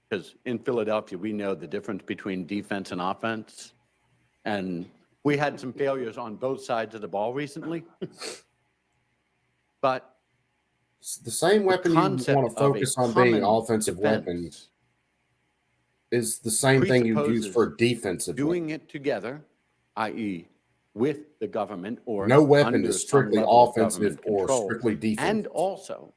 because in Philadelphia, we know the difference between defense and offense. And we had some failures on both sides of the ball recently. But the same weapon you want to focus on being an offensive weapon is the same thing you use for a defensive doing weapon. it together, i.e., with the government or no weapon under is some strictly level of offensive government or control, strictly defensive. and also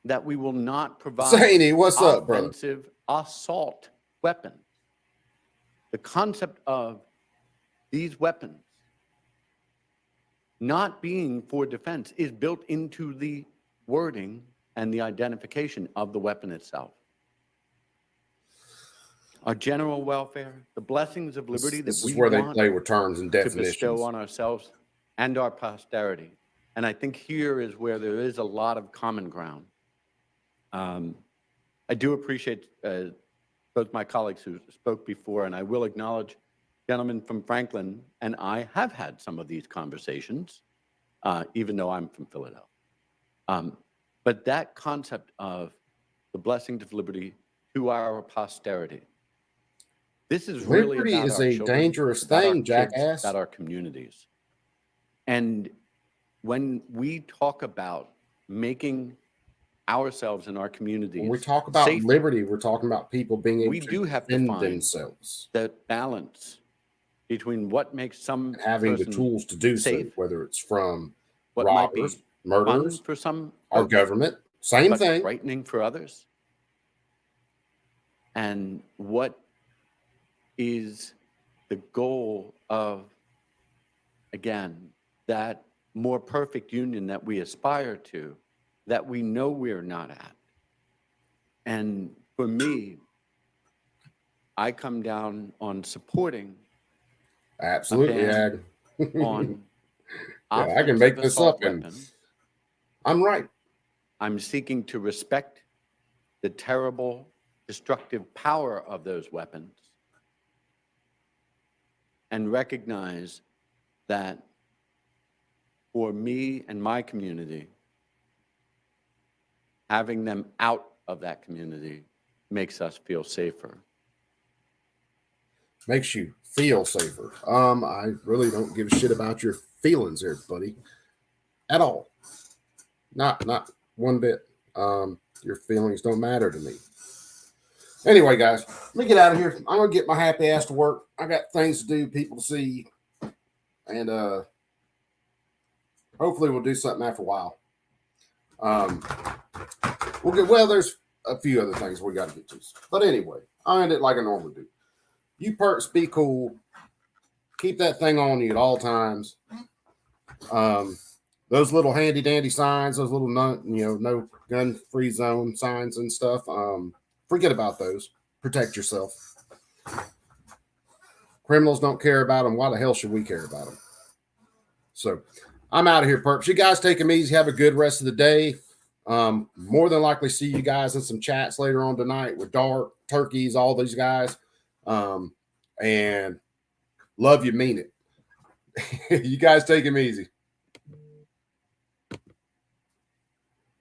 that we will not provide Zany, what's up, brother? offensive assault weapons. The concept of these weapons not being for defense is built into the wording and the identification of the weapon itself. Our general welfare, the blessings of liberty This that is we where they want play with terms and to definitions. bestow on ourselves and our posterity. And I think here is where there is a lot of common ground. I do appreciate both my colleagues who spoke before, and I will acknowledge gentlemen from Franklin and I have had some of these conversations, even though I'm from Philadelphia. But that concept of the blessings of liberty to our posterity, this is really Liberty about is our a children, dangerous about our thing, kids, jackass. about our communities. And when we talk about making ourselves and our communities when we talk about safer, liberty, we're talking about people being able we do have to defend find themselves. that balance between what makes some and having the person tools to do safe, so, whether it's from what might be robbers, fun murderers, for some our folks, government, same but thing. frightening for others, and what is the goal of, again, that more perfect union that we aspire to, that we know we're not at. And for me, I come down on supporting Absolutely, a Ag. ban on Yeah, I can make offensive this assault up, and weapons. I'm right. I'm seeking to respect the terrible, destructive power of those weapons and recognize that for me and my community, having them out of that community makes us feel safer. Makes you feel safer. I really don't give a shit about your feelings there, buddy, at all. Not one bit. Your feelings don't matter to me. Anyway, guys, let me get out of here. I'm gonna get my happy ass to work. I got things to do, people to see, and hopefully we'll do something after a while. We'll get there's a few other things we got to get to, but anyway, I'll end it like I normally do. You perks, be cool. Keep that thing on you at all times. Those little handy dandy signs, those little no gun free zone signs and stuff. Forget about those. Protect yourself. Criminals don't care about them. Why the hell should we care about them? So I'm out of here, perps. You guys take them easy. Have a good rest of the day. More than likely see you guys in some chats later on tonight with Dark, Turkeys, all these guys. And love you, mean it. You guys take them easy.